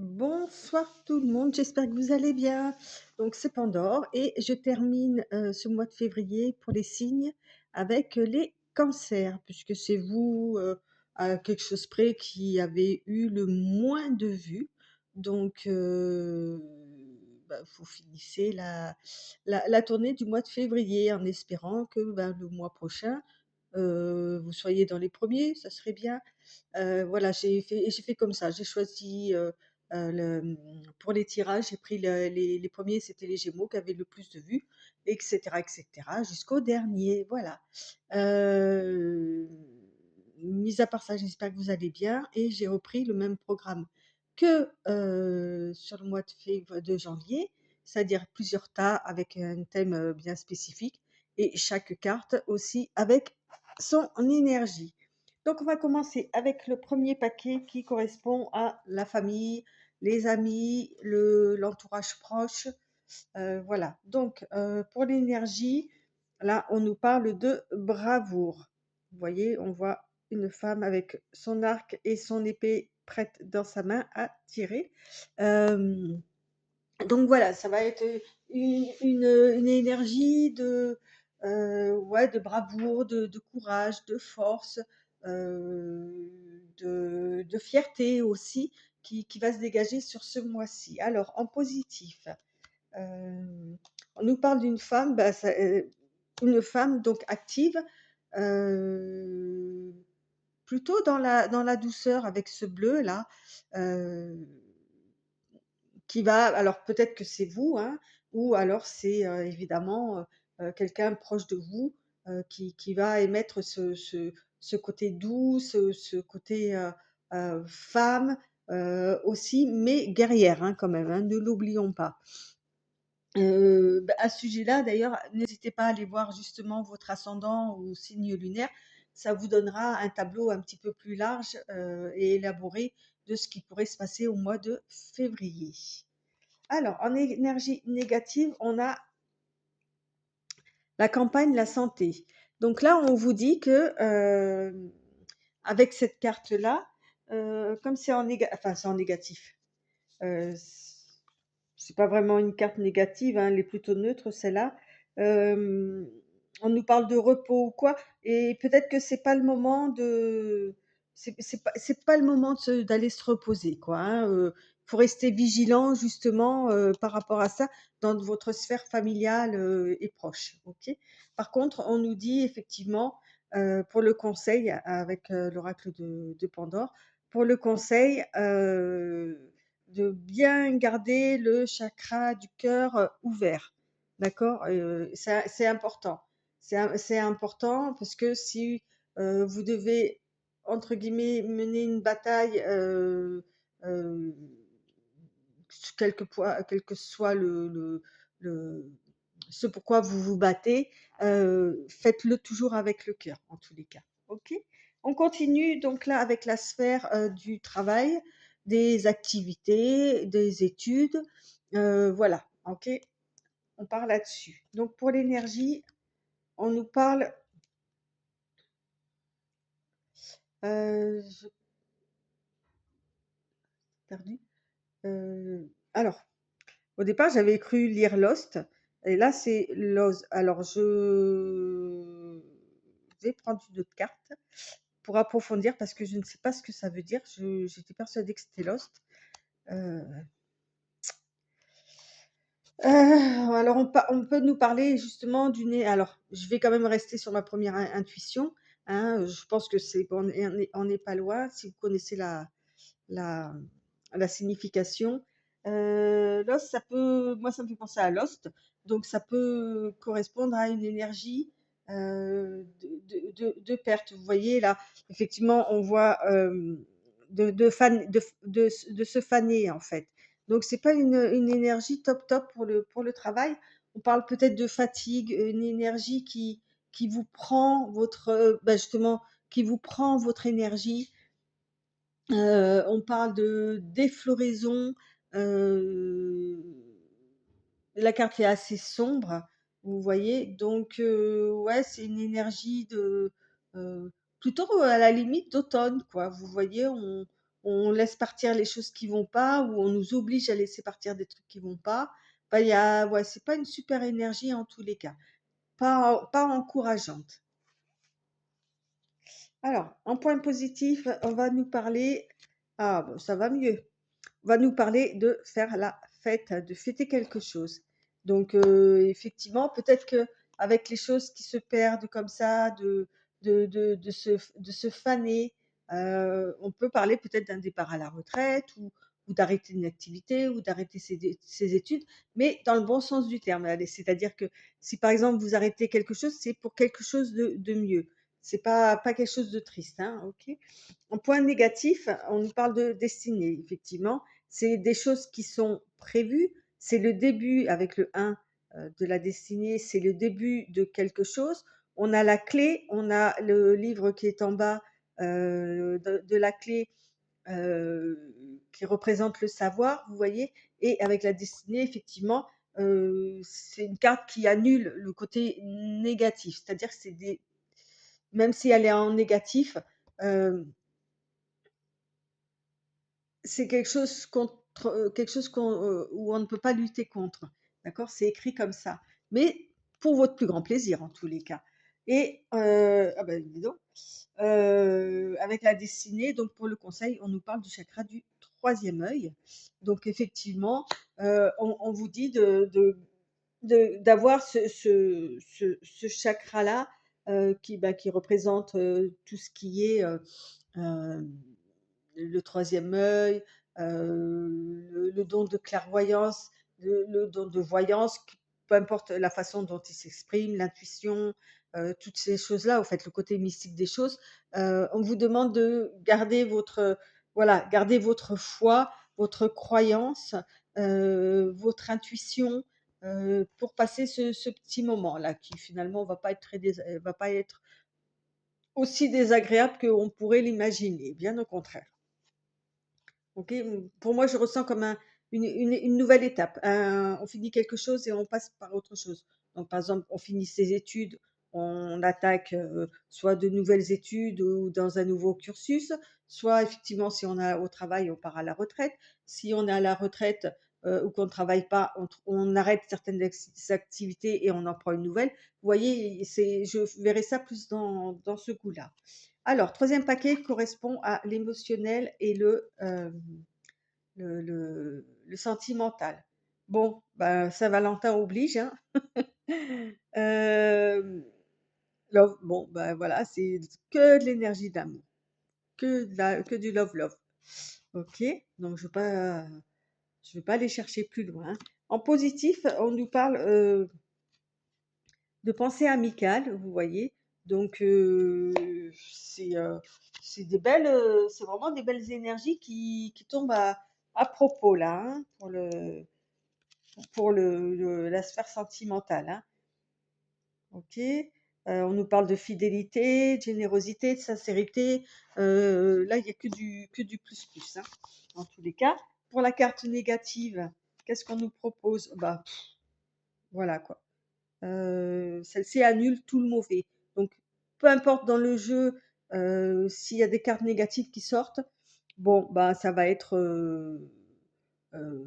Bonsoir tout le monde, j'espère que vous allez bien. Donc c'est Pandore et je termine ce mois de février pour les signes avec les cancers, puisque c'est vous, à quelque chose près, qui avez eu le moins de vues. Donc vous finissez la tournée du mois de février en espérant que le mois prochain, vous soyez dans les premiers, ça serait bien. Voilà, j'ai fait comme ça. J'ai choisi, pour les tirages, j'ai pris les 1ers, c'était les Gémeaux qui avaient le plus de vues et cetera, jusqu'au dernier, voilà. Heu, Mis à part ça, j'espère que vous allez bien et j'ai repris le même programme que, sur le mois de janvier, c'est-à-dire plusieurs tas avec un thème, bien spécifique et chaque carte aussi avec son énergie. Donc on va commencer avec le premier paquet qui correspond à la famille, les amis, l'entourage proche, voilà. Donc pour l'énergie, là, on nous parle de bravoure. Vous voyez, on voit une femme avec son arc et son épée prête dans sa main à tirer. Hem, donc voilà, ça va être, une énergie ouais, de bravoure, de courage, de force, de fierté aussi qui va se dégager sur ce mois-ci. Alors en positif, on nous parle d'une femme, une femme donc active, heu, plutôt dans la douceur avec ce bleu là, heu qui va, alors peut-être que c'est vous, hein, ou alors c'est, évidemment, quelqu'un proche de vous, qui va émettre ce côté doux, ce côté, femme, aussi, mais guerrière, hein, quand même, hein, ne l'oublions pas. À ce sujet-là, d'ailleurs, n'hésitez pas à aller voir justement votre ascendant ou signe lunaire. Ça vous donnera un tableau un petit peu plus large, et élaboré de ce qui pourrait se passer au mois de février. Alors, en énergie négative, on a la campagne, la santé. Donc là, on vous dit que, avec cette carte-là, comme c'est en négatif, c c'est pas vraiment une carte négative, hein, elle est plutôt neutre celle-là. Hem, on nous parle de repos ou quoi et peut-être que c'est pas le moment d'aller se reposer quoi, hein, faut rester vigilant justement, par rapport à ça dans votre sphère familiale, et proche, OK? Par contre, on nous dit effectivement, pour le conseil avec, l'oracle de Pandore, pour le conseil, de bien garder le chakra du cœur, ouvert. D'accord? C'est important. C'est important parce que si, vous devez, entre guillemets, «mener une bataille», heu, quel que soit le ce pourquoi vous vous battez, faites-le toujours avec le cœur, en tous les cas. OK? On continue donc là avec la sphère, du travail, des activités, des études, voilà, OK? On part là-dessus. Donc pour l'énergie, on nous parle, j'ai perdu, alors, au départ, j'avais cru lire Lost et là, c'est Loz. Alors je vais prendre une autre carte pour approfondir parce que je ne sais pas ce que ça veut dire. J'étais persuadée que c'était Lost. Heu, alors on peut nous parler justement alors je vais quand même rester sur ma première intuition, hein, je pense que c'est bon, on est pas loin si vous connaissez la la signification. Lost, moi ça me fait penser à Lost, donc ça peut correspondre à une énergie, de perte. Vous voyez là, effectivement, on voit, de se faner en fait. Donc c'est pas une énergie top top pour le travail. On parle peut-être de fatigue, une énergie qui vous prend justement, qui vous prend votre énergie. On parle de défloraison, heu, la carte est assez sombre, vous voyez? Donc ouais, c'est une énergie heu, plutôt à la limite d'automne, quoi. Vous voyez? on laisse partir les choses qui vont pas ou on nous oblige à laisser partir des trucs qui vont pas. Bah, il y a ouais, c'est pas une super énergie en tous les cas, pas encourageante. Alors, en point positif, on va nous parler ah bah, ça va mieux. On va nous parler de faire la fête, de fêter quelque chose. Donc, effectivement, peut-être que avec les choses qui se perdent comme ça, de se faner, on peut parler peut-être d'un départ à la retraite ou d'arrêter une activité ou d'arrêter ses études, mais dans le bon sens du terme. Allez, c'est-à-dire que si par exemple vous arrêtez quelque chose, c'est pour quelque chose de mieux. C'est pas quelque chose de triste, hein, ok? En point négatif, on nous parle de destinée, effectivement. C'est des choses qui sont prévues. C'est le début avec le 1 de la destinée, c'est le début de quelque chose. On a la clé, on a le livre qui est en bas de la clé qui représente le savoir, vous voyez. Et avec la destinée, effectivement, c'est une carte qui annule le côté négatif. C'est-à-dire que c'est des, même si elle est en négatif, euh, c'est quelque chose où on ne peut pas lutter contre, d'accord? C'est écrit comme ça, mais pour votre plus grand plaisir en tous les cas et ah bah, dis donc, avec la destinée, donc pour le conseil, on nous parle du chakra du troisième œil. Donc effectivement, on vous dit d'avoir ce chakra-là, qui représente, tout ce qui est, hem le troisième œil, le don de clairvoyance, le don de voyance, peu importe la façon dont il s'exprime, l'intuition, toutes ces choses-là, au fait, le côté mystique des choses, on vous demande de garder voilà, garder votre foi, votre croyance, votre intuition, pour passer ce petit moment-là qui finalement va pas être aussi désagréable qu'on pourrait l'imaginer, bien au contraire. OK, pour moi, je ressens comme une nouvelle étape. On finit quelque chose et on passe par autre chose. Donc, par exemple, on finit ses études, on attaque, soit de nouvelles études ou dans un nouveau cursus, soit effectivement, si on est au travail, on part à la retraite. Si on est à la retraite, ou qu'on ne travaille pas, on arrête certaines activités et on en prend une nouvelle. Vous voyez, je verrais ça plus dans ce goût-là. Alors, troisième paquet correspond à l'émotionnel et le sentimental. Bon, bah, Saint-Valentin oblige, hein. Hem, love, bon, bah, voilà, c'est que de l'énergie d'amour, que du love, love. OK, donc je vais pas aller chercher plus loin. En positif, on nous parle, de pensée amicale, vous voyez? Donc c'est vraiment des belles énergies qui tombent à propos là, hein, pour la sphère sentimentale, hein. OK? On nous parle de fidélité, de générosité, de sincérité, là, il y a que du plus, plus, hein, dans tous les cas. Pour la carte négative, qu'est-ce qu'on nous propose? Bah, voilà quoi. Celle-ci annule tout le mauvais. Donc, peu importe dans le jeu, s'il y a des cartes négatives qui sortent, bon, bah, ça va être,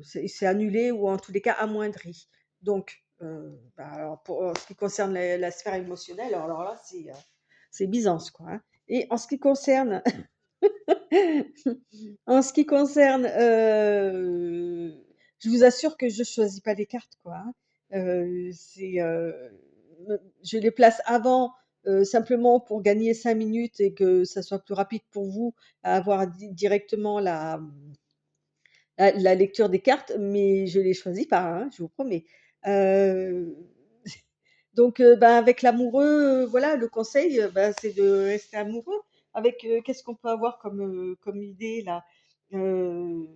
c'est annulé ou en tous les cas amoindri. Donc, bah, alors pour ce qui concerne la sphère émotionnelle, alors là, c'est Byzance, quoi, hein. Et en ce qui concerne en ce qui concerne, je vous assure que je choisis pas les cartes, quoi, hein. Je les place avant, simplement pour gagner 5 minutes et que ça soit plus rapide pour vous à avoir directement la lecture des cartes, mais je les choisis pas, hein, je vous promets. Heu, donc bah, avec l'amoureux, voilà, le conseil, bah, c'est de rester amoureux. Avec, qu'est-ce qu'on peut avoir comme idée là? Heu,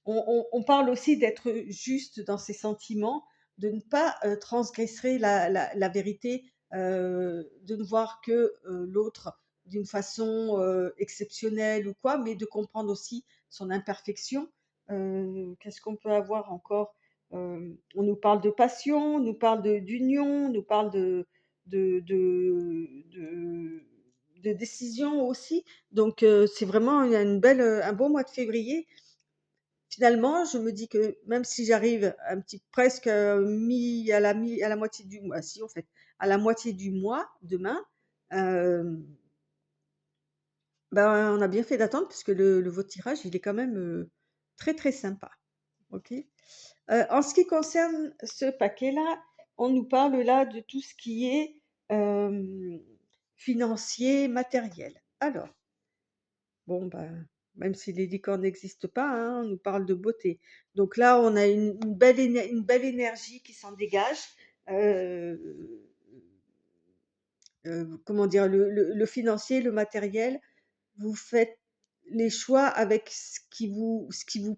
on parle aussi d'être juste dans ses sentiments, de ne pas, transgresser la vérité, de ne voir que, l'autre d'une façon, exceptionnelle ou quoi, mais de comprendre aussi son imperfection. Qu'est-ce qu'on peut avoir encore? On nous parle de passion, on nous parle d'union, on nous parle de de décision aussi. Donc c'est vraiment il y a un beau mois de février. Finalement, je me dis que même si j'arrive un petit presque, mi à la moitié du mois si, en fait, à la moitié du mois demain, hem, ben, on a bien fait d'attendre parce que le votre tirage, il est quand même, très, très sympa. OK? En ce qui concerne ce paquet-là, on nous parle là de tout ce qui est, hem, financier, matériel. Alors, bon, ben, même si les licornes n'existent pas, hein, on nous parle de beauté. Donc là, on a une belle énergie qui s'en dégage. Heu, comment dire? Le financier, le matériel, vous faites les choix avec ce qui vous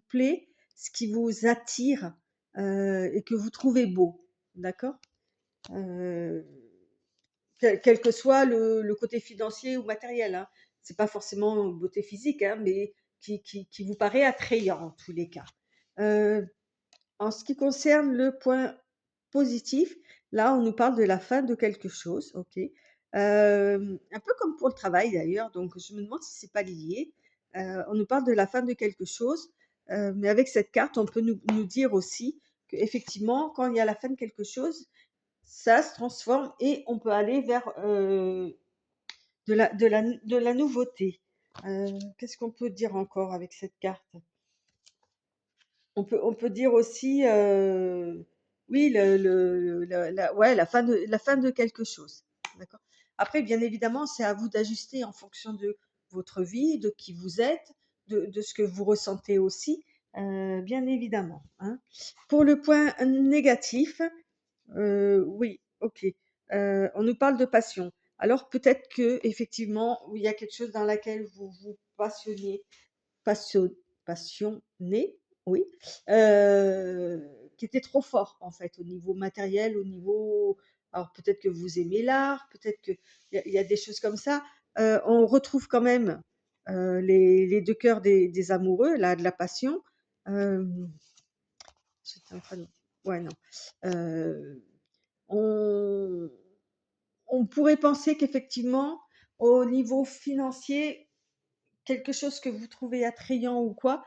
plaît, ce qui vous attire, et que vous trouvez beau. D'accord? Heu, quel que soit le côté financier ou matériel, hein. C'est pas forcément beauté physique, hein, mais qui vous paraît attrayant en tous les cas. Heu, En ce qui concerne le point positif, là, on nous parle de la fin de quelque chose, OK. Un peu comme pour le travail d'ailleurs, donc je me demande si c'est pas lié. On nous parle de la fin de quelque chose, mais avec cette carte, on peut nous dire aussi qu'effectivement, quand il y a la fin de quelque chose, ça se transforme et on peut aller vers, de la nouveauté. Qu'est-ce qu'on peut dire encore avec cette carte? On peut dire aussi, oui, la fin de quelque chose. D'accord? Après, bien évidemment, c'est à vous d'ajuster en fonction de votre vie, de qui vous êtes, de ce que vous ressentez aussi, bien évidemment, hein. Pour le point négatif, oui, OK. On nous parle de passion. Alors peut-être qu'effectivement, il y a quelque chose dans laquelle vous vous passionniez passion passionné, oui, qui était trop fort, en fait, au niveau matériel, au niveau alors peut-être que vous aimez l'art, peut-être qu'il y a des choses comme ça. On retrouve quand même, les 2 cœurs des amoureux, là, de la passion. Hem, J'étais en train de ouais, non. Heu, on on pourrait penser qu'effectivement, au niveau financier, quelque chose que vous trouvez attrayant ou quoi,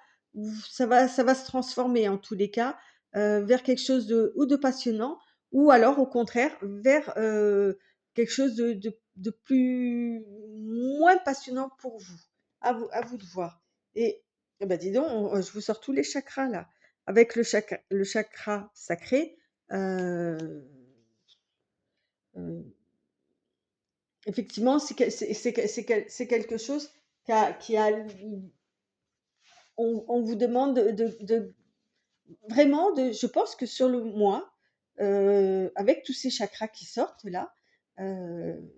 ça va se transformer en tous les cas, vers quelque chose de passionnant ou alors au contraire vers, quelque chose de plus moins passionnant pour vous. À vous de voir et bah, dis donc, je vous sors tous les chakras là. Avec le chakra sacré, heu heu, effectivement, c'est quelque chose qui a on vous demande de vraiment je pense que sur le mois, avec tous ces chakras qui sortent là, heu,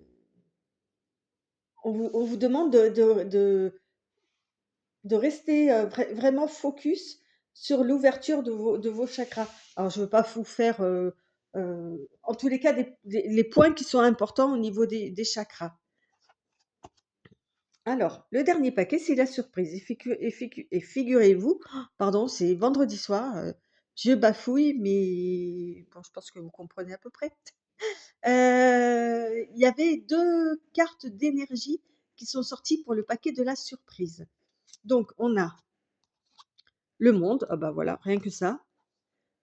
on vous demande de rester, vraiment focus sur l'ouverture de vos chakras. Alors je veux pas vous faire, en tous les cas les points qui sont importants au niveau des chakras. Alors, le dernier paquet, c'est la surprise et figurez-vous, pardon, c'est vendredi soir, je bafouille, mais bon, je pense que vous comprenez à peu près. Il y avait 2 cartes d'énergie qui sont sorties pour le paquet de la surprise. Donc on a le monde, ah bah, voilà, rien que ça,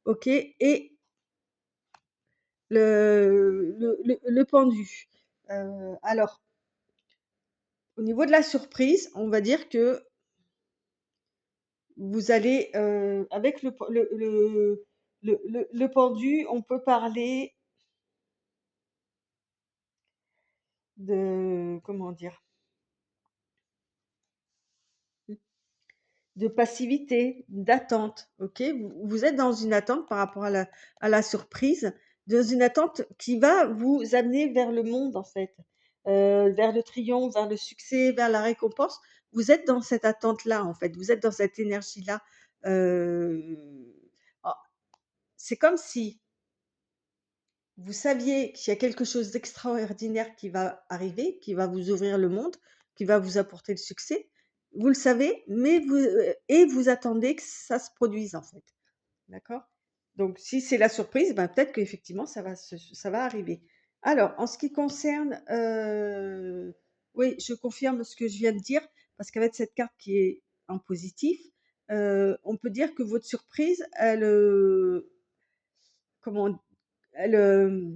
OK et le pendu. Alors, au niveau de la surprise, on va dire que vous allez, avec le pendu, on peut parler de comment dire? De passivité, d'attente, OK? Vous êtes dans une attente par rapport à la surprise, dans une attente qui va vous amener vers le monde, en fait, vers le triomphe, vers le succès, vers la récompense. Vous êtes dans cette attente-là, en fait, vous êtes dans cette énergie-là, heu, oh, c'est comme si vous saviez qu'il y a quelque chose d'extraordinaire qui va arriver, qui va vous ouvrir le monde, qui va vous apporter le succès. Vous le savez, mais vous attendez que ça se produise, en fait. D'accord? Donc si c'est la surprise, ben, peut-être qu'effectivement ça va arriver. Alors en ce qui concerne, oui, je confirme ce que je viens de dire, parce qu'avec cette carte qui est en positif, on peut dire que votre surprise, elle, comment elle,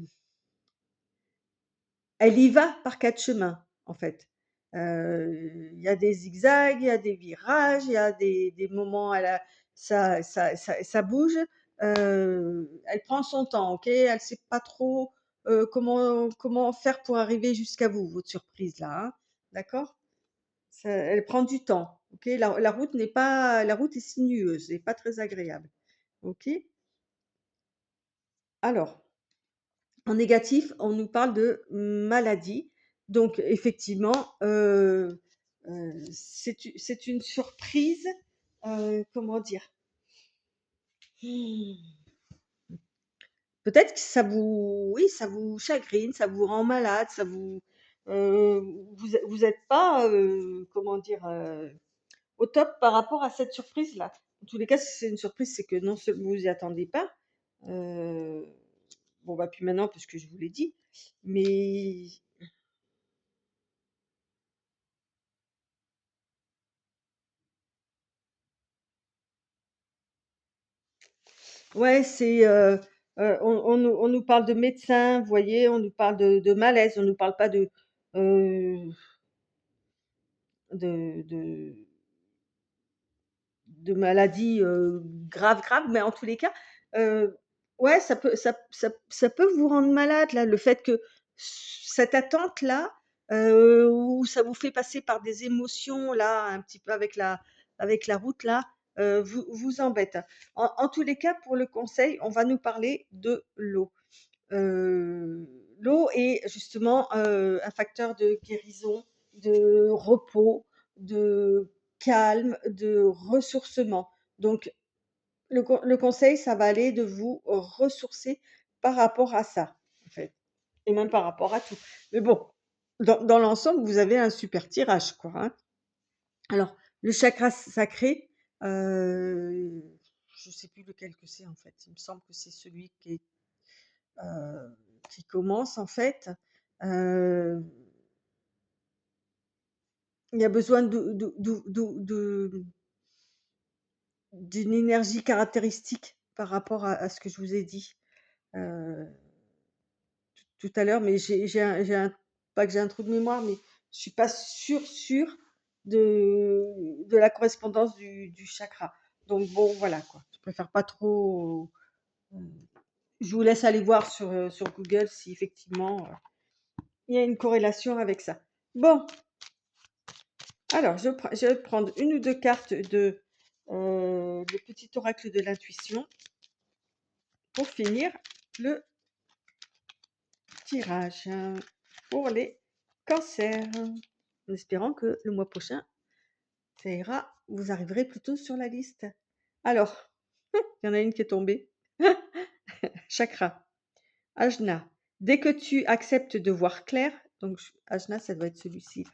elle y va par 4 chemins, en fait. Il y a des zigzags, il y a des virages, il y a des moments, ça bouge. Elle prend son temps, OK? Elle sait pas trop, comment faire pour arriver jusqu'à vous, votre surprise là, hein, d'accord? Elle prend du temps, OK? La route est sinueuse et pas très agréable, OK? Alors, en négatif, on nous parle de maladie. Donc effectivement, c'est une surprise, comment dire? Mmh. Peut-être que ça vous chagrine, ça vous rend malade, heu, vous êtes pas, comment dire? Au top par rapport à cette surprise-là. En tous les cas, si c'est une surprise, c'est que non seulement vous y attendez pas, heu, bon, bah, puis maintenant puisque je vous l'ai dit, mais ouais, on nous parle de médecin, vous voyez? On nous parle de malaise, on nous parle pas heu, de maladies, graves, graves, mais en tous les cas, heu, ouais, ça peut vous rendre malade là, le fait que cette attente-là, où ça vous fait passer par des émotions là, un petit peu avec la route là, vous embête. En tous les cas, pour le conseil, on va nous parler de l'eau. L'eau est justement, un facteur de guérison, de repos, de calme, de ressourcement. Donc le conseil, ça va aller de vous ressourcer par rapport à ça, en fait, et même par rapport à tout. Mais bon, dans l'ensemble, vous avez un super tirage, quoi, hein. Alors, le chakra sacré, heu, je sais plus lequel que c'est, en fait. Il me semble que c'est celui qui commence, en fait. Heu, il y a besoin d'une énergie caractéristique par rapport à ce que je vous ai dit, heu, tout à l'heure, mais j'ai un pas que j'ai un trou de mémoire, mais je suis pas sûre de la correspondance du chakra. Donc bon, voilà, quoi. Je préfère pas trop, je vous laisse aller voir sur Google si effectivement, il y a une corrélation avec ça. Bon, alors je vais prendre une ou 2 cartes le petit oracle de l'intuition pour finir le tirage, pour les cancers. En espérant que le mois prochain, ça ira, vous arriverez plutôt sur la liste. Alors, il y en a une qui est tombée. Chakra, Ajna. Dès que tu acceptes de voir clair, donc Ajna, ça doit être celui-ci.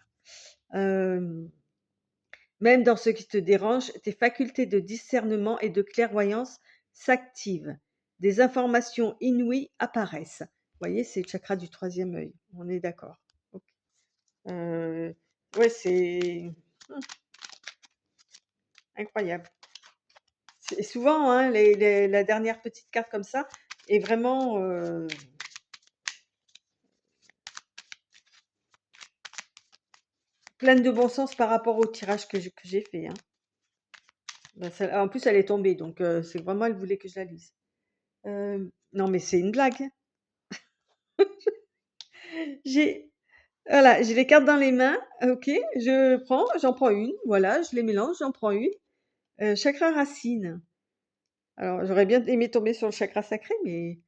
Même dans ce qui te dérange, tes facultés de discernement et de clairvoyance s'activent. Des informations inouïes apparaissent. Vous voyez, c'est le chakra du troisième œil. On est d'accord. Ok. Ouais, c'est incroyable. C'est souvent, hein, la dernière petite carte comme ça est vraiment pleine de bon sens par rapport au tirage que j'ai fait, hein. Ben, en plus, elle est tombée, donc c'est vraiment, elle voulait que je la lise. Non, mais c'est une blague. J'ai Voilà, j'ai les cartes dans les mains, OK, j'en prends une, voilà, je les mélange, j'en prends une. Chakra racine. Alors, j'aurais bien aimé tomber sur le chakra sacré, mais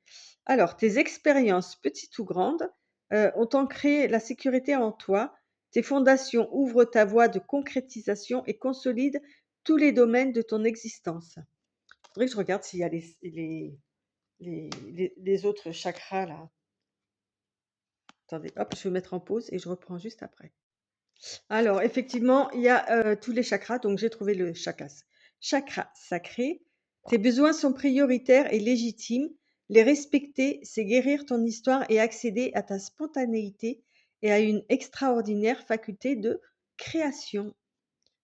alors, tes expériences, petites ou grandes, ont ancré la sécurité en toi. Tes fondations ouvrent ta voie de concrétisation et consolident tous les domaines de ton existence. Faudrait que je regarde s'il y a les autres chakras là. Attendez, hop, je vais mettre en pause et je reprends juste après. Alors effectivement, il y a, tous les chakras, donc j'ai trouvé le chakra sacré. Tes besoins sont prioritaires et légitimes. Les respecter, c'est guérir ton histoire et accéder à ta spontanéité et a une extraordinaire faculté de création.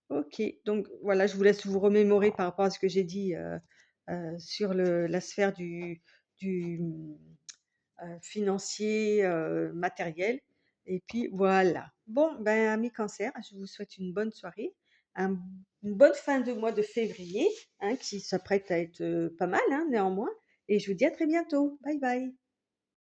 OK, donc voilà, je vous laisse vous remémorer par rapport à ce que j'ai dit, sur la sphère du, financier, matériel et puis voilà. Bon, ben, amis Cancer, je vous souhaite une bonne soirée, un une bonne fin de mois de février, hein, qui s'apprête à être, pas mal, hein, néanmoins et je vous dis à très bientôt. Bye bye.